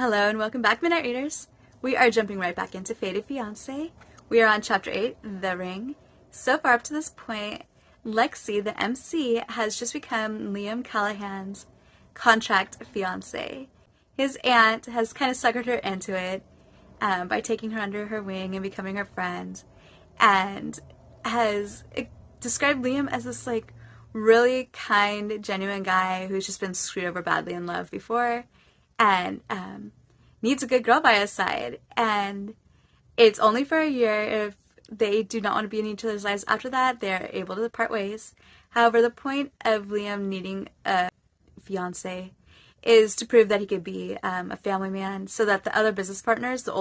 Hello and welcome back, Midnight Readers. We are jumping right back into Fated Fiancee. We are on Chapter 8, The Ring. So far up to this point, Lexi, the MC, has just become Liam Callahan's contract fiance. His aunt has kind of suckered her into it by taking her under her wing and becoming her friend, and has described Liam as this really kind, genuine guy who's just been screwed over badly in love before, and needs a good girl by his side. And it's only for a year. If they do not want to be in each other's lives after that, they're able to part ways. However, the point of Liam needing a fiance is to prove that he could be a family man, so that the other business partners, the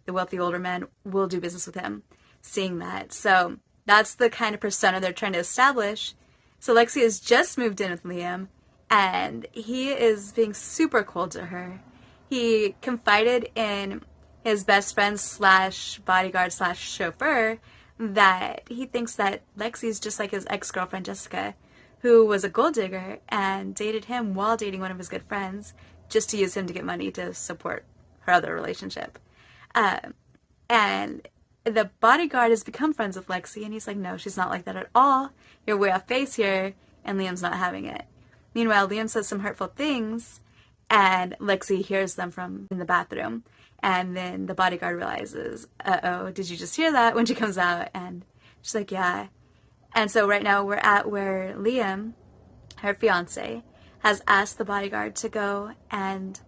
wealthy older men, will do business with him, seeing that. So that's the kind of persona they're trying to establish. So Lexi has just moved in with Liam, and he is being super cold to her. He confided in his best friend slash bodyguard slash chauffeur that he thinks that Lexi is just like his ex-girlfriend Jessica, who was a gold digger and dated him while dating one of his good friends, just to use him to get money to support her other relationship. And the bodyguard has become friends with Lexi, and he's like, no, she's not like that at all. You're way off base here, and Liam's not having it. Meanwhile, Liam says some hurtful things, and Lexi hears them from in the bathroom. And then the bodyguard realizes, uh-oh, did you just hear that? When she comes out, and she's like, yeah. And so right now we're at where Liam, her fiance, has asked the bodyguard to go and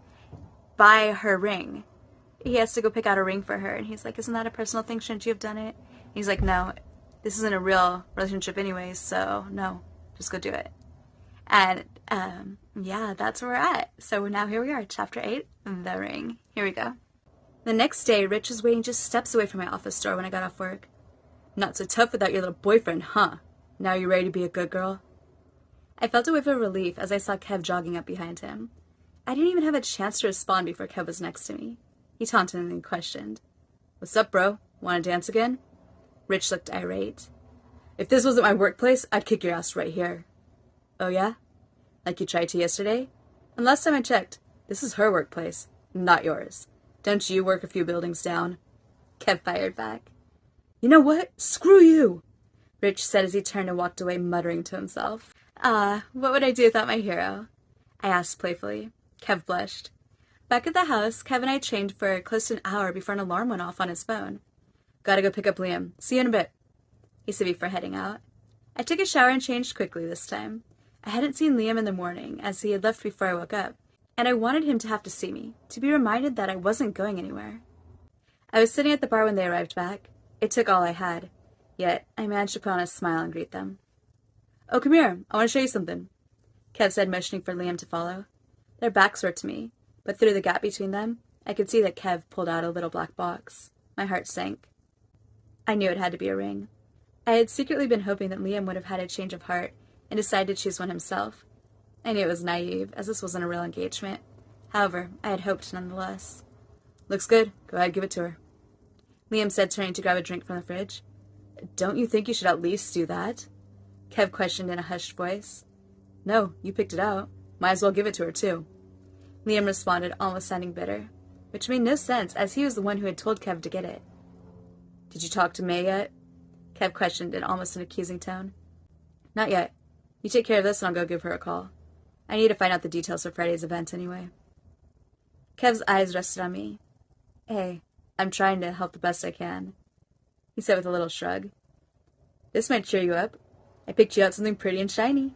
buy her ring. He has to go pick out a ring for her, and he's like, isn't that a personal thing? Shouldn't you have done it? And he's like, no, this isn't a real relationship anyways, so no, just go do it. And yeah, that's where we're at. So now here we are, Chapter 8, The Ring. Here we go. The next day, Rich was waiting just steps away from my office door when I got off work. Not so tough without your little boyfriend, huh? Now you ready to be a good girl? I felt a whiff of relief as I saw Kev jogging up behind him. I didn't even have a chance to respond before Kev was next to me. He tauntingly questioned, "What's up, bro? Want to dance again?" Rich looked irate. "If this wasn't my workplace, I'd kick your ass right here." "Oh yeah? Like you tried to yesterday? And last time I checked, this is her workplace, not yours. Don't you work a few buildings down?" Kev fired back. "You know what? Screw you!" Rich said as he turned and walked away, muttering to himself. What would I do without my hero?" I asked playfully. Kev blushed. Back at the house, Kev and I trained for close to an hour before an alarm went off on his phone. "Gotta go pick up Liam. See you in a bit," he said before heading out. I took a shower and changed quickly this time. I hadn't seen Liam in the morning, as he had left before I woke up, and I wanted him to have to see me, to be reminded that I wasn't going anywhere. I was sitting at the bar when they arrived back. It took all I had, yet I managed to put on a smile and greet them. "Oh, come here. I want to show you something," Kev said, motioning for Liam to follow. Their backs were to me, but through the gap between them, I could see that Kev pulled out a little black box. My heart sank. I knew it had to be a ring. I had secretly been hoping that Liam would have had a change of heart and decided to choose one himself. I knew it was naive, as this wasn't a real engagement. However, I had hoped nonetheless. "Looks good. Go ahead, give it to her," Liam said, turning to grab a drink from the fridge. "Don't you think you should at least do that?" Kev questioned in a hushed voice. "No, you picked it out. Might as well give it to her, too," Liam responded, almost sounding bitter, which made no sense, as he was the one who had told Kev to get it. "Did you talk to May yet?" Kev questioned in almost an accusing tone. "Not yet. You take care of this and I'll go give her a call. I need to find out the details for Friday's event anyway." Kev's eyes rested on me. "Hey, I'm trying to help the best I can," he said with a little shrug. "This might cheer you up. I picked you out something pretty and shiny,"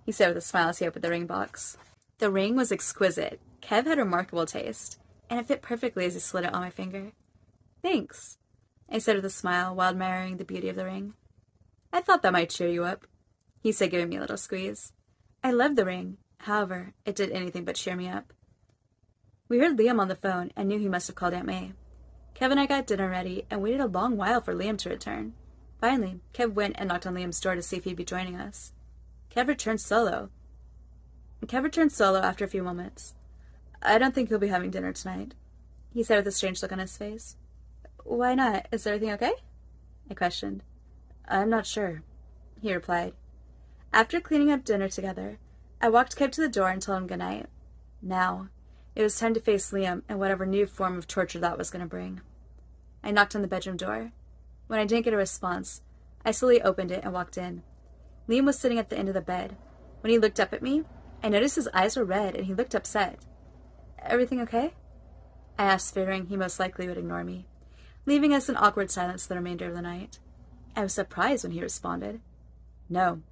he said with a smile as he opened the ring box. The ring was exquisite. Kev had remarkable taste, and it fit perfectly as he slid it on my finger. "Thanks," I said with a smile while admiring the beauty of the ring. "I thought that might cheer you up," he said, giving me a little squeeze. I loved the ring. However, it did anything but cheer me up. We heard Liam on the phone and knew he must have called Aunt May. Kev and I got dinner ready and waited a long while for Liam to return. Finally, Kev went and knocked on Liam's door to see if he'd be joining us. Kev returned solo after a few moments. "I don't think he'll be having dinner tonight," he said with a strange look on his face. "Why not? Is everything okay?" I questioned. "I'm not sure," he replied. After cleaning up dinner together, I walked Kev to the door and told him goodnight. Now, It was time to face Liam and whatever new form of torture that was going to bring. I knocked on the bedroom door. When I didn't get a response, I slowly opened it and walked in. Liam was sitting at the end of the bed. When he looked up at me, I noticed his eyes were red and he looked upset. "Everything okay?" I asked, figuring he most likely would ignore me, leaving us in awkward silence the remainder of the night. I was surprised when he responded. "No."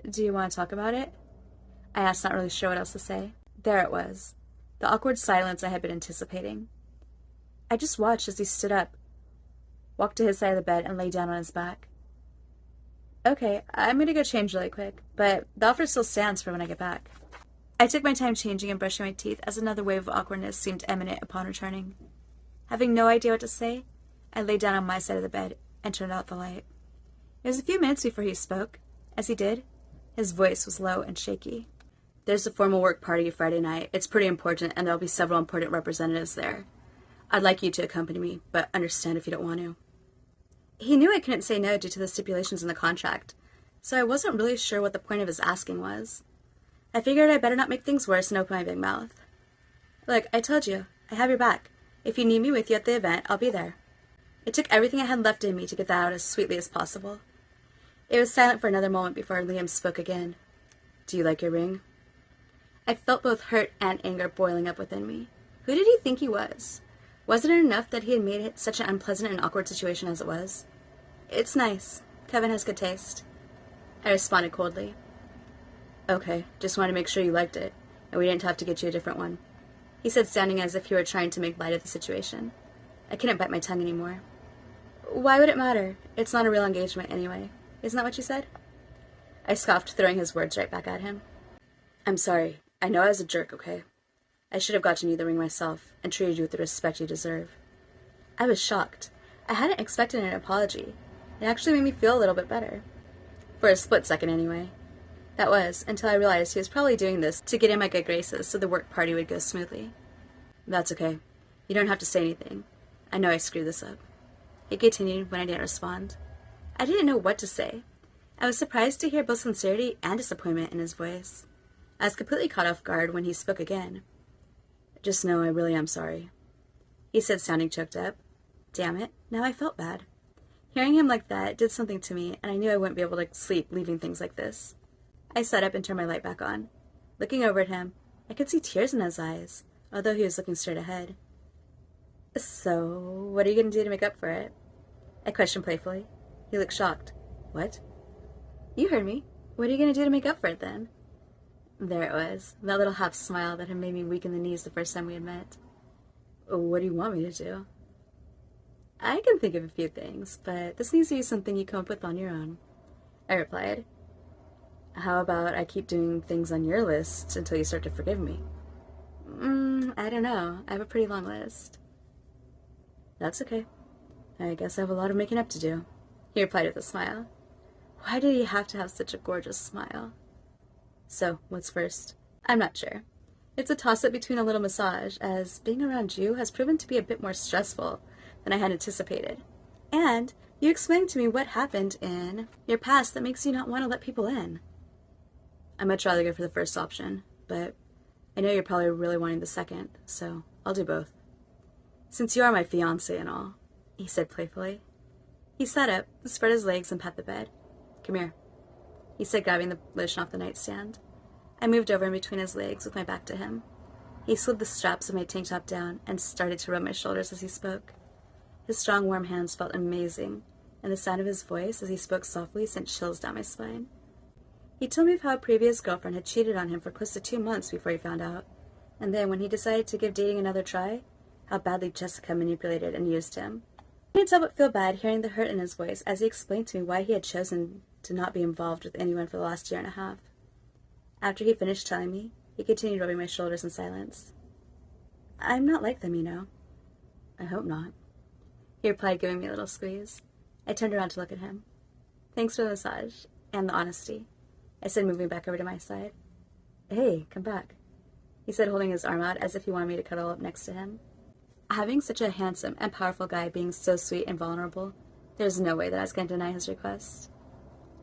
"Do you want to talk about it?" I asked, not really sure what else to say. There it was, the awkward silence I had been anticipating. I just watched as he stood up, walked to his side of the bed, and lay down on his back. "Okay, I'm going to go change really quick, but the offer still stands for when I get back." I took my time changing and brushing my teeth as another wave of awkwardness seemed imminent upon returning. Having no idea what to say, I lay down on my side of the bed and turned out the light. It was a few minutes before he spoke. As he did, his voice was low and shaky. "There's a formal work party Friday night. It's pretty important, and there'll be several important representatives there. I'd like you to accompany me, but understand if you don't want to." He knew I couldn't say no due to the stipulations in the contract, so I wasn't really sure what the point of his asking was. I figured I better not make things worse and open my big mouth. "Look, I told you, I have your back. If you need me with you at the event, I'll be there." It took everything I had left in me to get that out as sweetly as possible. It was silent for another moment before Liam spoke again. "Do you like your ring?" I felt both hurt and anger boiling up within me. Who did he think he was? Wasn't it enough that he had made it such an unpleasant and awkward situation as it was? "It's nice. Kevin has good taste." I responded coldly. "Okay, just wanted to make sure you liked it, and we didn't have to get you a different one," he said, sounding as if he were trying to make light of the situation. I couldn't bite my tongue anymore. "Why would it matter? It's not a real engagement anyway. Isn't that what you said?" I scoffed, throwing his words right back at him. "I'm sorry. I know I was a jerk, okay? I should have gotten you the ring myself and treated you with the respect you deserve." I was shocked. I hadn't expected an apology. It actually made me feel a little bit better. For a split second, anyway. That was, until I realized he was probably doing this to get in my good graces so the work party would go smoothly. "That's okay. You don't have to say anything. I know I screwed this up." He continued when I didn't respond. I didn't know what to say. I was surprised to hear both sincerity and disappointment in his voice. I was completely caught off guard when he spoke again. "Just know I really am sorry," he said, sounding choked up. Damn it, now I felt bad. Hearing him like that did something to me, and I knew I wouldn't be able to sleep leaving things like this. I sat up and turned my light back on. Looking over at him, I could see tears in his eyes, although he was looking straight ahead. "So, what are you going to do to make up for it?" I questioned playfully. He looked shocked. "What?" "You heard me. What are you going to do to make up for it, then?" There it was, that little half smile that had made me weak in the knees the first time we had met. "What do you want me to do?" "I can think of a few things, but this needs to be something you come up with on your own," I replied. "How about I keep doing things on your list until you start to forgive me?" I don't know. I have a pretty long list." "That's okay. I guess I have a lot of making up to do," he replied with a smile. Why did he have to have such a gorgeous smile? "So, what's first?" "I'm not sure. It's a toss-up between a little massage, as being around you has proven to be a bit more stressful than I had anticipated. And you explained to me what happened in your past that makes you not want to let people in." "I'd much rather go for the first option, but I know you're probably really wanting the second, so I'll do both. Since you are my fiance and all," he said playfully. He sat up, spread his legs, and pat the bed. "Come here," he said, grabbing the lotion off the nightstand. I moved over in between his legs with my back to him. He slid the straps of my tank top down and started to rub my shoulders as he spoke. His strong, warm hands felt amazing, and the sound of his voice as he spoke softly sent chills down my spine. He told me of how a previous girlfriend had cheated on him for close to 2 months before he found out, and then when he decided to give dating another try, how badly Jessica manipulated and used him. I couldn't help but feel bad hearing the hurt in his voice as he explained to me why he had chosen to not be involved with anyone for the last year and a half. After he finished telling me, he continued rubbing my shoulders in silence. "I'm not like them, you know." "I hope not," he replied, giving me a little squeeze. I turned around to look at him. "Thanks for the massage, and the honesty," I said, moving back over to my side. "Hey, come back," he said, holding his arm out as if he wanted me to cuddle up next to him. Having such a handsome and powerful guy being so sweet and vulnerable, there was no way that I was going to deny his request.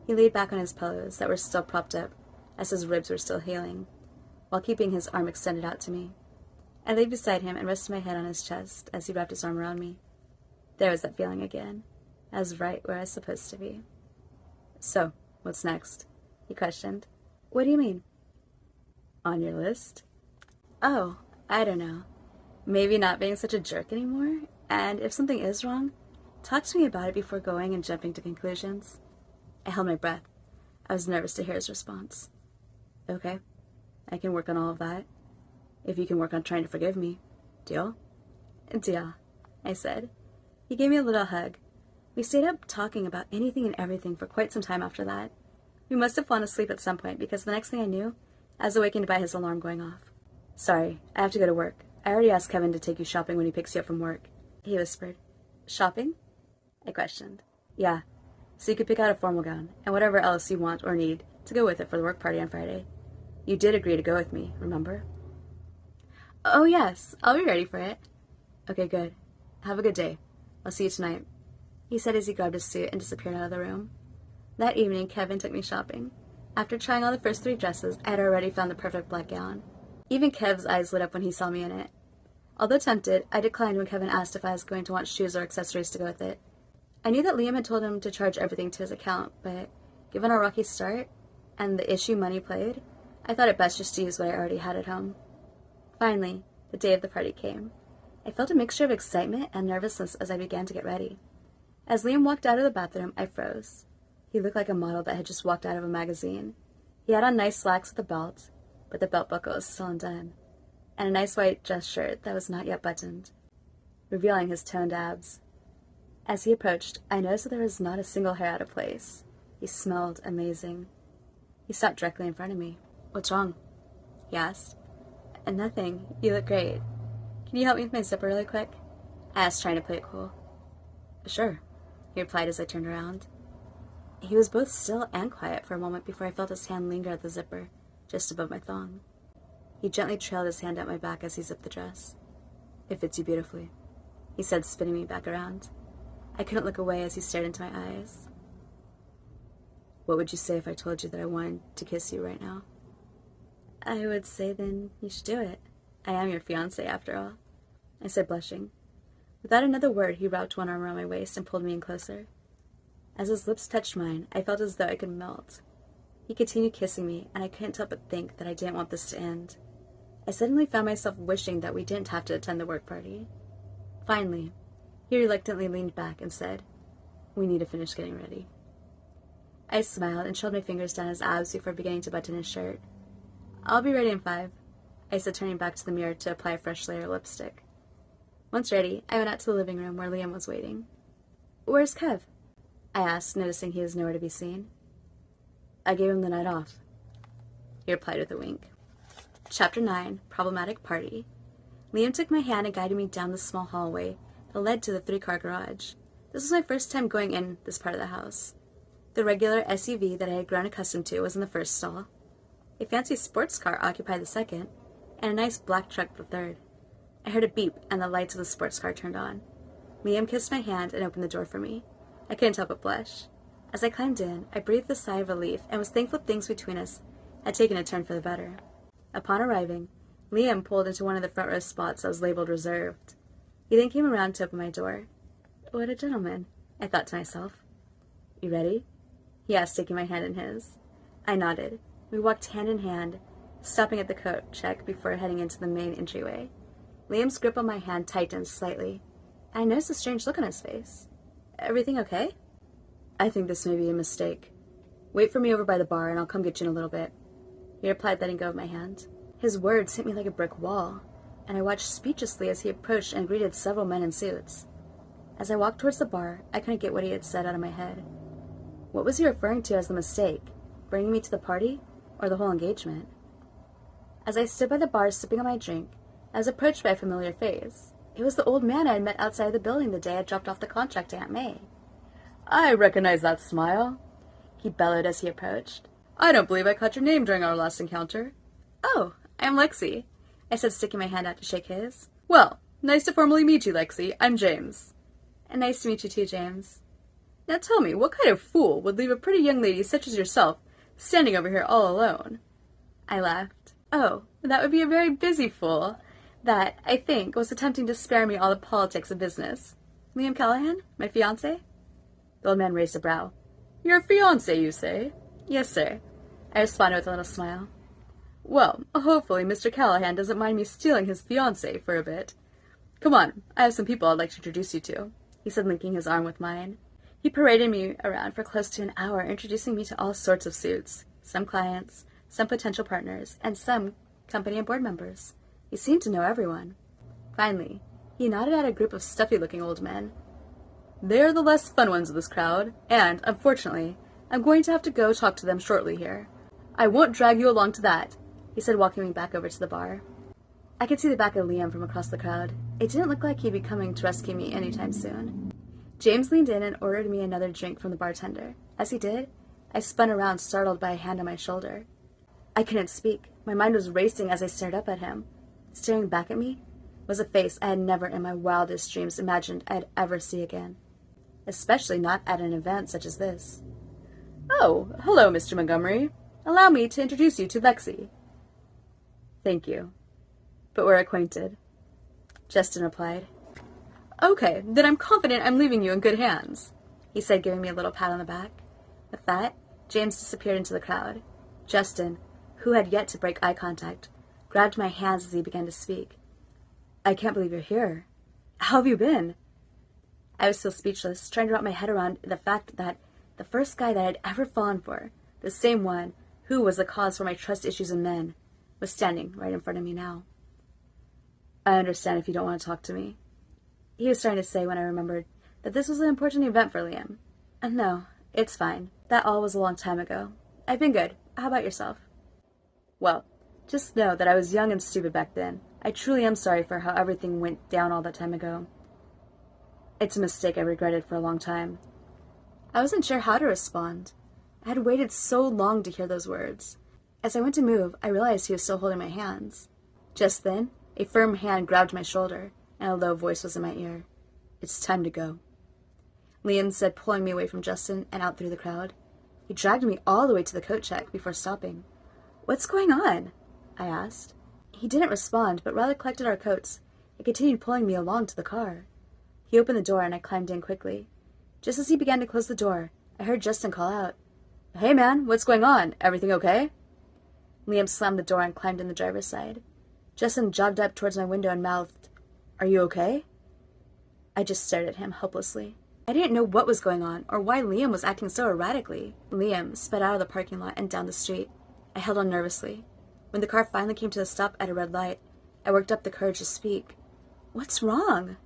He laid back on his pillows that were still propped up, as his ribs were still healing. while keeping his arm extended out to me. I lay beside him and rested my head on his chest as he wrapped his arm around me. There was that feeling again. I was right where I was supposed to be. "So, what's next?" he questioned. "What do you mean?" "On your list?" "Oh, I don't know. Maybe not being such a jerk anymore, and if something is wrong, talk to me about it before going and jumping to conclusions." I held my breath. I was nervous to hear his response. "Okay, I can work on all of that. If you can work on trying to forgive me. Deal?" "Deal," I said. He gave me a little hug. We stayed up talking about anything and everything for quite some time after that. We must have fallen asleep at some point because the next thing I knew, I was awakened by his alarm going off. "Sorry, I have to go to work. I already asked Kevin to take you shopping when he picks you up from work," he whispered. "Shopping?" I questioned. "Yeah, so you could pick out a formal gown and whatever else you want or need to go with it for the work party on Friday. You did agree to go with me, remember?" "Oh yes, I'll be ready for it." "Okay, good. Have a good day. I'll see you tonight," he said as he grabbed his suit and disappeared out of the room. That evening, Kevin took me shopping. After trying on the first 3 dresses, I had already found the perfect black gown. Even Kev's eyes lit up when he saw me in it. Although tempted, I declined when Kevin asked if I was going to want shoes or accessories to go with it. I knew that Liam had told him to charge everything to his account, but given our rocky start and the issue money played, I thought it best just to use what I already had at home. Finally, the day of the party came. I felt a mixture of excitement and nervousness as I began to get ready. As Liam walked out of the bathroom, I froze. He looked like a model that had just walked out of a magazine. He had on nice slacks with a belt, but the belt buckle was still undone, and a nice white dress shirt that was not yet buttoned, revealing his toned abs. As he approached, I noticed that there was not a single hair out of place. He smelled amazing. He stopped directly in front of me. "What's wrong?" he asked. "Nothing. You look great. Can you help me with my zipper really quick?" I asked, trying to play it cool. "Sure," he replied as I turned around. He was both still and quiet for a moment before I felt his hand linger at the zipper, just above my thong. He gently trailed his hand up my back as he zipped the dress. "It fits you beautifully," he said, spinning me back around. I couldn't look away as he stared into my eyes. "What would you say if I told you that I wanted to kiss you right now?" "I would say then you should do it. I am your fiance after all," I said, blushing. Without another word, he wrapped one arm around my waist and pulled me in closer. As his lips touched mine, I felt as though I could melt. He continued kissing me, and I couldn't help but think that I didn't want this to end. I suddenly found myself wishing that we didn't have to attend the work party. Finally, he reluctantly leaned back and said, "We need to finish getting ready." I smiled and trailed my fingers down his abs before beginning to button his shirt. "I'll be ready in 5, I said, turning back to the mirror to apply a fresh layer of lipstick. Once ready, I went out to the living room where Liam was waiting. "Where's Kev?" I asked, noticing he was nowhere to be seen. "I gave him the night off," he replied with a wink. Chapter 9, Problematic Party. Liam took my hand and guided me down the small hallway that led to the 3-car garage. This was my first time going in this part of the house. The regular SUV that I had grown accustomed to was in the first stall. A fancy sports car occupied the second, and a nice black truck the third. I heard a beep, and the lights of the sports car turned on. Liam kissed my hand and opened the door for me. I couldn't help but blush. As I climbed in, I breathed a sigh of relief and was thankful things between us had taken a turn for the better. Upon arriving, Liam pulled into one of the front row spots that was labeled reserved. He then came around to open my door. "What a gentleman," I thought to myself. "You ready?" he asked, taking my hand in his. I nodded. We walked hand in hand, stopping at the coat check before heading into the main entryway. Liam's grip on my hand tightened slightly. I noticed a strange look on his face. "Everything okay?" "I think this may be a mistake. Wait for me over by the bar and I'll come get you in a little bit," he replied, letting go of my hand. His words hit me like a brick wall, and I watched speechlessly as he approached and greeted several men in suits. As I walked towards the bar, I couldn't get what he had said out of my head. What was he referring to as the mistake? Bringing me to the party? Or the whole engagement? As I stood by the bar sipping on my drink, I was approached by a familiar face. It was the old man I had met outside the building the day I dropped off the contract to Aunt May. "I recognize that smile," he bellowed as he approached. "I don't believe I caught your name during our last encounter." "Oh, I'm Lexi," I said, sticking my hand out to shake his. "Well, nice to formally meet you, Lexi. I'm James." "And nice to meet you too, James." "Now tell me, what kind of fool would leave a pretty young lady such as yourself standing over here all alone?" I laughed. Oh, that would be a very busy fool that, I think, was attempting to spare me all the politics of business. Liam Callahan, my fiance? The old man raised a brow. Your fiance, you say? Yes, sir. I responded with a little smile. Well, hopefully Mr. Callahan doesn't mind me stealing his fiancée for a bit. Come on, I have some people I'd like to introduce you to, he said, linking his arm with mine. He paraded me around for close to an hour, introducing me to all sorts of suits, some clients, some potential partners, and some company and board members. He seemed to know everyone. Finally, he nodded at a group of stuffy-looking old men. They're the less fun ones of this crowd, and, unfortunately, I'm going to have to go talk to them shortly here. I won't drag you along to that, he said, walking me back over to the bar. I could see the back of Liam from across the crowd. It didn't look like he'd be coming to rescue me anytime soon. James leaned in and ordered me another drink from the bartender. As he did, I spun around, startled by a hand on my shoulder. I couldn't speak. My mind was racing as I stared up at him. Staring back at me was a face I had never in my wildest dreams imagined I'd ever see again. Especially not at an event such as this. Oh, hello, Mr. Montgomery. Allow me to introduce you to Lexi. Thank you. But we're acquainted, Justin replied. Okay, then I'm confident I'm leaving you in good hands, he said, giving me a little pat on the back. With that, James disappeared into the crowd. Justin, who had yet to break eye contact, grabbed my hands as he began to speak. I can't believe you're here. How have you been? I was still speechless, trying to wrap my head around the fact that the first guy that I'd ever fallen for, the same one who was the cause for my trust issues in men, was standing right in front of me now. I understand if you don't want to talk to me, he was starting to say when I remembered that this was an important event for Liam. And no, it's fine. That all was a long time ago. I've been good. How about yourself? Well, just know that I was young and stupid back then. I truly am sorry for how everything went down all that time ago. It's a mistake I regretted for a long time. I wasn't sure how to respond. I had waited so long to hear those words. As I went to move, I realized he was still holding my hands. Just then, a firm hand grabbed my shoulder, and a low voice was in my ear. It's time to go, Liam said, pulling me away from Justin and out through the crowd. He dragged me all the way to the coat check before stopping. What's going on? I asked. He didn't respond, but rather collected our coats and continued pulling me along to the car. He opened the door and I climbed in quickly. Just as he began to close the door, I heard Justin call out, Hey man, what's going on? Everything okay? Liam slammed the door and climbed in the driver's side. Justin jogged up towards my window and mouthed, Are you okay? I just stared at him helplessly. I didn't know what was going on or why Liam was acting so erratically. Liam sped out of the parking lot and down the street. I held on nervously. When the car finally came to a stop at a red light, I worked up the courage to speak. What's wrong?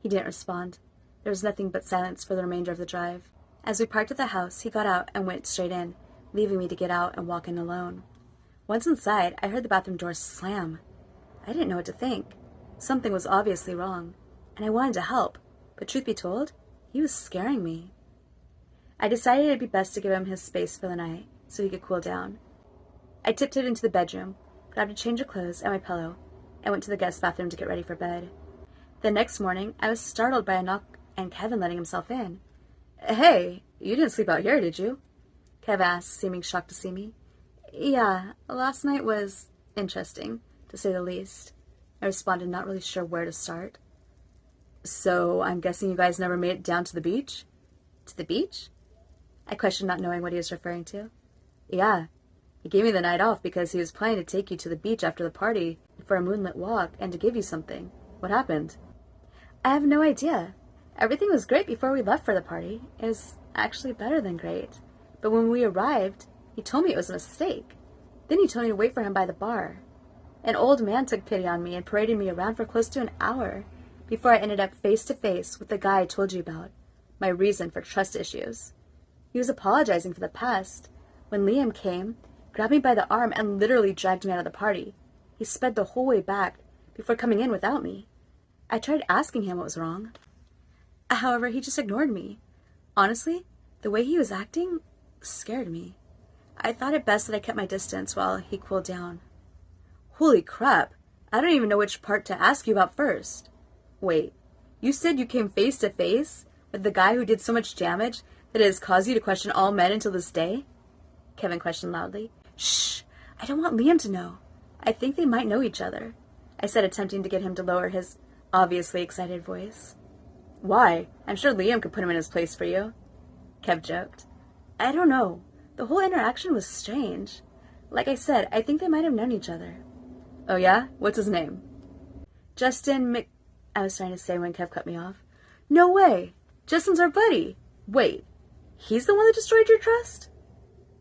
He didn't respond. There was nothing but silence for the remainder of the drive. As we parked at the house, he got out and went straight in, leaving me to get out and walk in alone. Once inside, I heard the bathroom door slam. I didn't know what to think. Something was obviously wrong, and I wanted to help, but truth be told, he was scaring me. I decided it'd be best to give him his space for the night, so he could cool down. I tiptoed into the bedroom, grabbed a change of clothes and my pillow, and went to the guest bathroom to get ready for bed. The next morning, I was startled by a knock and Kevin letting himself in. Hey, you didn't sleep out here, did you? Kev asked, seeming shocked to see me. Yeah, last night was interesting, to say the least. I responded, not really sure where to start. So, I'm guessing you guys never made it down to the beach? To the beach? I questioned, not knowing what he was referring to. Yeah, he gave me the night off because he was planning to take you to the beach after the party for a moonlit walk and to give you something. What happened? I have no idea. Everything was great before we left for the party. It was actually better than great. But when we arrived, he told me it was a mistake. Then he told me to wait for him by the bar. An old man took pity on me and paraded me around for close to an hour before I ended up face to face with the guy I told you about, my reason for trust issues. He was apologizing for the past. When Liam came, grabbed me by the arm and literally dragged me out of the party. He sped the whole way back before coming in without me. I tried asking him what was wrong. However, he just ignored me. Honestly, the way he was acting scared me. I thought it best that I kept my distance while he cooled down. Holy crap, I don't even know which part to ask you about first. Wait, you said you came face to face with the guy who did so much damage that it has caused you to question all men until this day? Kevin questioned loudly. Shh, I don't want Liam to know. I think they might know each other, I said, attempting to get him to lower his obviously excited voice. Why? I'm sure Liam could put him in his place for you, Kev joked. I don't know. The whole interaction was strange. Like I said, I think they might have known each other. Oh yeah? What's his name? Justin I was trying to say when Kev cut me off. No way! Justin's our buddy! Wait, he's the one that destroyed your trust?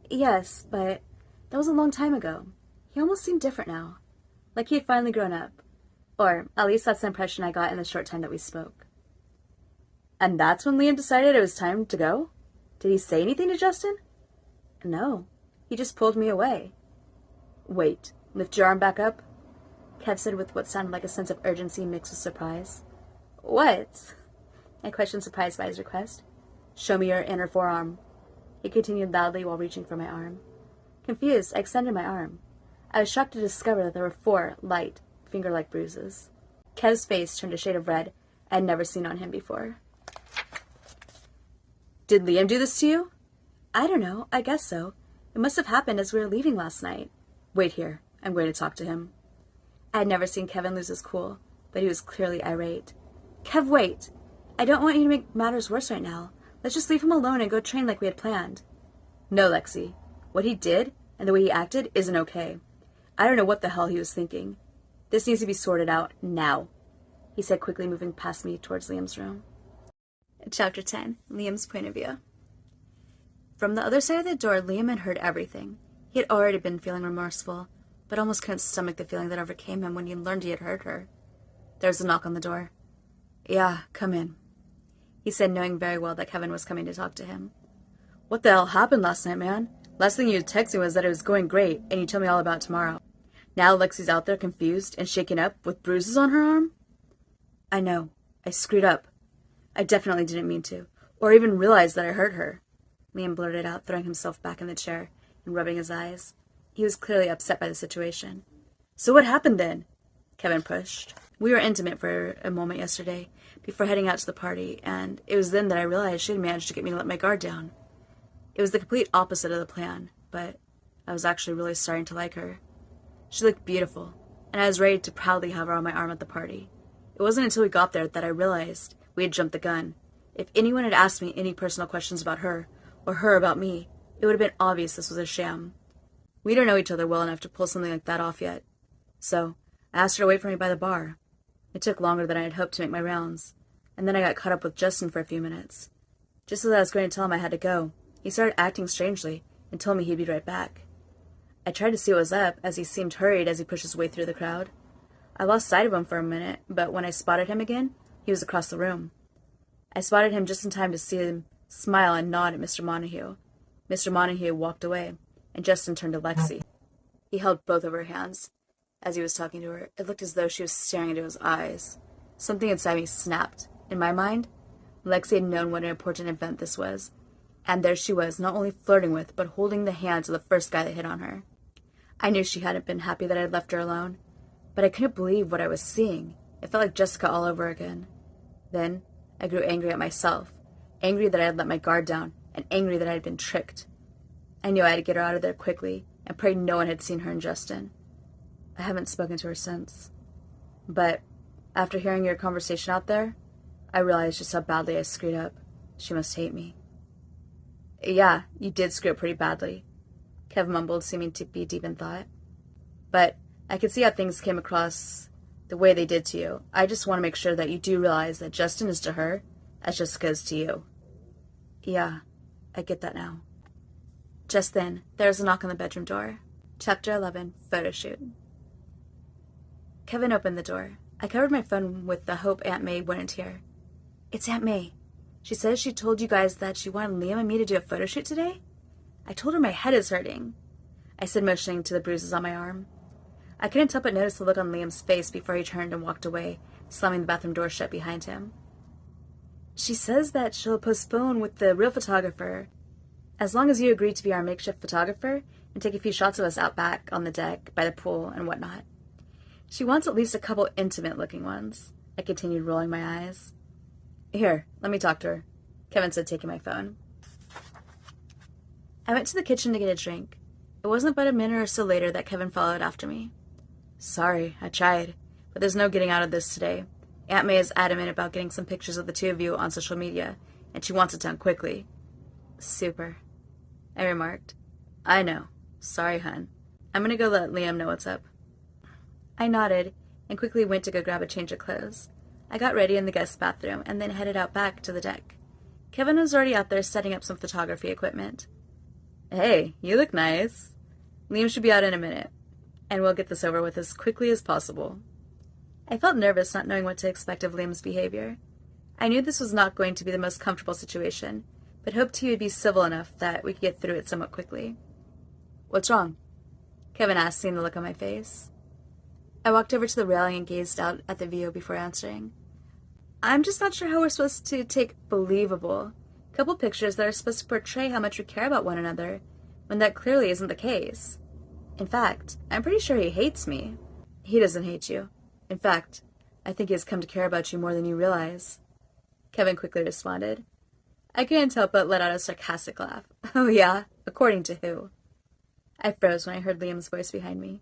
Yes, but that was a long time ago. He almost seemed different now. Like he had finally grown up. Or, at least that's the impression I got in the short time that we spoke. And that's when Liam decided it was time to go? Did he say anything to Justin? No. He just pulled me away. Wait, lift your arm back up? Kev said with what sounded like a sense of urgency mixed with surprise. What? I questioned, surprised by his request. Show me your inner forearm. He continued loudly while reaching for my arm. Confused, I extended my arm. I was shocked to discover that there were 4 light, finger-like bruises. Kev's face turned a shade of red I had never seen on him before. Did Liam do this to you? I don't know. I guess so. It must have happened as we were leaving last night. Wait here. I'm going to talk to him. I had never seen Kevin lose his cool, but he was clearly irate. Kev, wait. I don't want you to make matters worse right now. Let's just leave him alone and go train like we had planned. No, Lexi. What he did and the way he acted isn't okay. I don't know what the hell he was thinking. This needs to be sorted out now, he said, quickly moving past me towards Liam's room. Chapter 10. Liam's point of view. From the other side of the door, Liam had heard everything. He had already been feeling remorseful, but almost couldn't stomach the feeling that overcame him when he learned he had hurt her. There was a knock on the door. Yeah, come in, he said, knowing very well that Kevin was coming to talk to him. What the hell happened last night, man? Last thing you texted me was that it was going great, and you told me all about it tomorrow. Now Lexi's out there confused and shaken up with bruises on her arm? I know. I screwed up. I definitely didn't mean to, or even realize that I hurt her, Liam blurted out, throwing himself back in the chair and rubbing his eyes. He was clearly upset by the situation. So what happened then? Kevin pushed. We were intimate for a moment yesterday, before heading out to the party, and it was then that I realized she had managed to get me to let my guard down. It was the complete opposite of the plan, but I was actually really starting to like her. She looked beautiful, and I was ready to proudly have her on my arm at the party. It wasn't until we got there that I realized we had jumped the gun. If anyone had asked me any personal questions about her, or her about me, it would have been obvious this was a sham. We don't know each other well enough to pull something like that off yet. So, I asked her to wait for me by the bar. It took longer than I had hoped to make my rounds, and then I got caught up with Justin for a few minutes. Just as I was going to tell him I had to go, he started acting strangely and told me he'd be right back. I tried to see what was up, as he seemed hurried as he pushed his way through the crowd. I lost sight of him for a minute, but when I spotted him again, he was across the room. I spotted him just in time to see him smile and nod at Mr. Montague. Mr. Montague walked away, and Justin turned to Lexi. He held both of her hands. As he was talking to her, it looked as though she was staring into his eyes. Something inside me snapped. In my mind, Lexi had known what an important event this was, and there she was, not only flirting with, but holding the hands of the first guy that hit on her. I knew she hadn't been happy that I had left her alone, but I couldn't believe what I was seeing. It felt like Jessica all over again. Then, I grew angry at myself, angry that I had let my guard down, and angry that I had been tricked. I knew I had to get her out of there quickly, and prayed no one had seen her and Justin. I haven't spoken to her since. But, after hearing your conversation out there, I realized just how badly I screwed up. She must hate me. Yeah, you did screw up pretty badly, Kev mumbled, seeming to be deep in thought. But I could see how things came across the way they did to you. I just want to make sure that you do realize that Justin is to her as Jessica is to you. Yeah, I get that now. Just then, there was a knock on the bedroom door. Chapter 11, Photo Shoot. Kevin opened the door. I covered my phone with the hope Aunt May wouldn't hear. It's Aunt May. She says she told you guys that she wanted Liam and me to do a photo shoot today? I told her my head is hurting, I said, motioning to the bruises on my arm. I couldn't help but notice the look on Liam's face before he turned and walked away, slamming the bathroom door shut behind him. She says that she'll postpone with the real photographer, as long as you agree to be our makeshift photographer and take a few shots of us out back on the deck, by the pool, and whatnot. She wants at least a couple intimate-looking ones, I continued, rolling my eyes. Here, let me talk to her, Kevin said, taking my phone. I went to the kitchen to get a drink, It wasn't but a minute or so later that Kevin followed after me. Sorry, I tried, but there's no getting out of this today. Aunt May is adamant about getting some pictures of the two of you on social media, and she wants it done quickly. Super, I remarked. I know. Sorry, hun. I'm gonna go let Liam know what's up. I nodded and quickly went to go grab a change of clothes. I got ready in the guest bathroom and then headed out back to the deck. Kevin was already out there setting up some photography equipment. Hey, you look nice. Liam should be out in a minute, and we'll get this over with as quickly as possible. I felt nervous not knowing what to expect of Liam's behavior. I knew this was not going to be the most comfortable situation, but hoped he would be civil enough that we could get through it somewhat quickly. What's wrong? Kevin asked, seeing the look on my face. I walked over to the railing and gazed out at the view before answering. I'm just not sure how we're supposed to take believable couple pictures that are supposed to portray how much we care about one another, when that clearly isn't the case. In fact, I'm pretty sure he hates me. He doesn't hate you. In fact, I think he has come to care about you more than you realize. Kevin quickly responded. I couldn't help but let out a sarcastic laugh. Oh yeah? According to who? I froze when I heard Liam's voice behind me.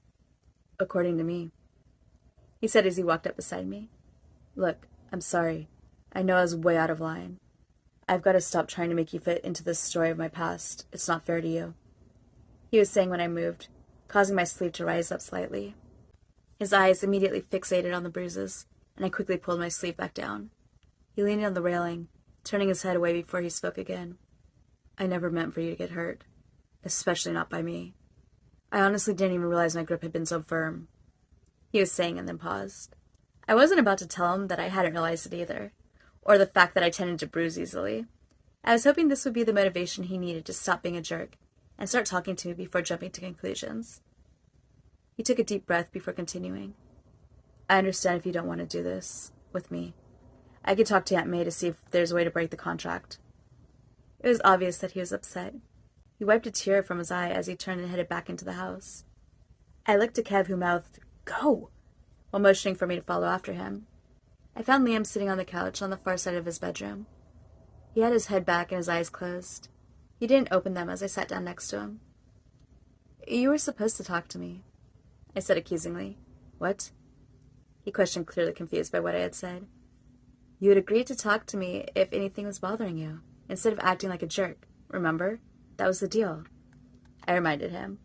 According to me. He said as he walked up beside me. Look, I'm sorry. I know I was way out of line. I've got to stop trying to make you fit into this story of my past. It's not fair to you. He was saying when I moved, causing my sleeve to rise up slightly. His eyes immediately fixated on the bruises, and I quickly pulled my sleeve back down. He leaned on the railing, turning his head away before he spoke again. I never meant for you to get hurt, especially not by me. I honestly didn't even realize my grip had been so firm. He was saying and then paused. I wasn't about to tell him that I hadn't realized it either, or the fact that I tended to bruise easily. I was hoping this would be the motivation he needed to stop being a jerk and start talking to me before jumping to conclusions. He took a deep breath before continuing. I understand if you don't want to do this with me. I could talk to Aunt May to see if there's a way to break the contract. It was obvious that he was upset. He wiped a tear from his eye as he turned and headed back into the house. I looked to Kev, who mouthed, "Go!" while motioning for me to follow after him. I found Liam sitting on the couch on the far side of his bedroom. He had his head back and his eyes closed. He didn't open them as I sat down next to him. You were supposed to talk to me, I said accusingly. What? He questioned, clearly confused by what I had said. You had agreed to talk to me if anything was bothering you, instead of acting like a jerk, remember? That was the deal. I reminded him.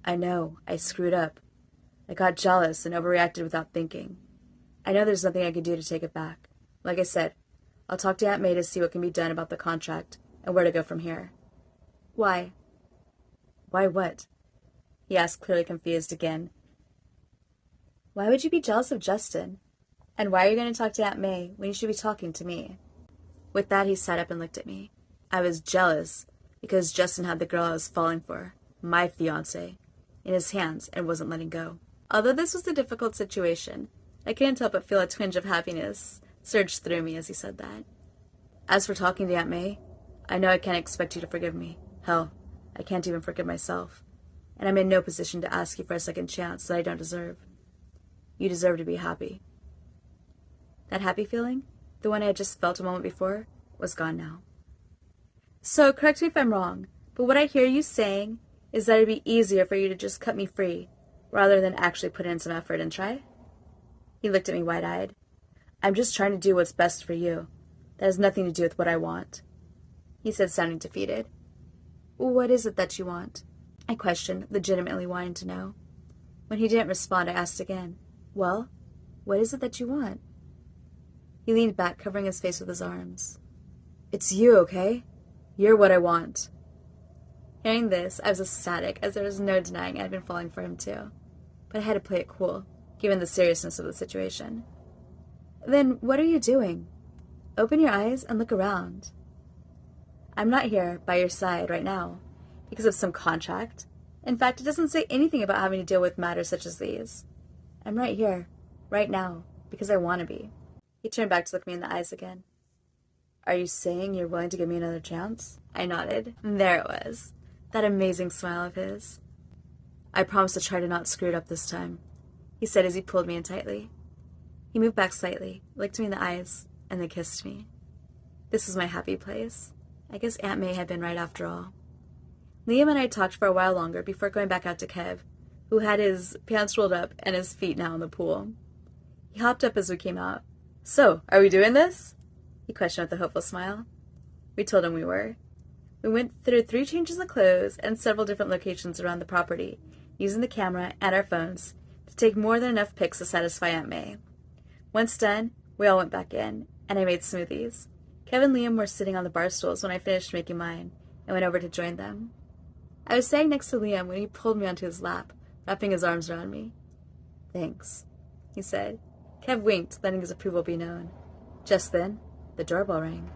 I know, I screwed up. I got jealous and overreacted without thinking. I know there's nothing I can do to take it back. Like I said, I'll talk to Aunt May to see what can be done about the contract and where to go from here. Why? Why what? He asked, clearly confused again. Why would you be jealous of Justin? And why are you going to talk to Aunt May when you should be talking to me? With that, he sat up and looked at me. I was jealous because Justin had the girl I was falling for, my fiance, in his hands and wasn't letting go. Although this was a difficult situation, I couldn't help but feel a twinge of happiness surge through me as he said that. As for talking to Aunt May, I know I can't expect you to forgive me. Hell, I can't even forgive myself. And I'm in no position to ask you for a second chance that I don't deserve. You deserve to be happy. That happy feeling, the one I had just felt a moment before, was gone now. So, correct me if I'm wrong, but what I hear you saying is that it'd be easier for you to just cut me free, rather than actually put in some effort and try? He looked at me wide-eyed. I'm just trying to do what's best for you. That has nothing to do with what I want. He said, sounding defeated. What is it that you want? I questioned, legitimately wanting to know. When he didn't respond, I asked again. Well, what is it that you want? He leaned back, covering his face with his arms. It's you, okay? You're what I want. Hearing this, I was ecstatic, as there was no denying I had been falling for him too. But I had to play it cool, given the seriousness of the situation. Then what are you doing? Open your eyes and look around. I'm not here by your side right now because of some contract. In fact, it doesn't say anything about having to deal with matters such as these. I'm right here, right now, because I want to be. He turned back to look me in the eyes again. Are you saying you're willing to give me another chance? I nodded. There it was, that amazing smile of his. I promise to try to not screw it up this time, he said as he pulled me in tightly. He moved back slightly, looked me in the eyes, and then kissed me. This was my happy place. I guess Aunt May had been right after all. Liam and I talked for a while longer before going back out to Kev, who had his pants rolled up and his feet now in the pool. He hopped up as we came out. "So, are we doing this?" he questioned with a hopeful smile. We told him we were. We went through 3 changes of clothes and several different locations around the property, using the camera and our phones to take more than enough pics to satisfy Aunt May. Once done, we all went back in, and I made smoothies. Kev and Liam were sitting on the bar stools when I finished making mine, and went over to join them. I was standing next to Liam when he pulled me onto his lap, wrapping his arms around me. "Thanks," he said. Kev winked, letting his approval be known. Just then, the doorbell rang.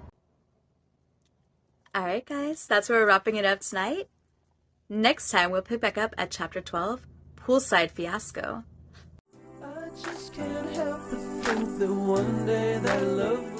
Alright guys, that's where we're wrapping it up tonight. Next time we'll pick back up at chapter 12, Poolside Fiasco. I just can't help but think that one day that love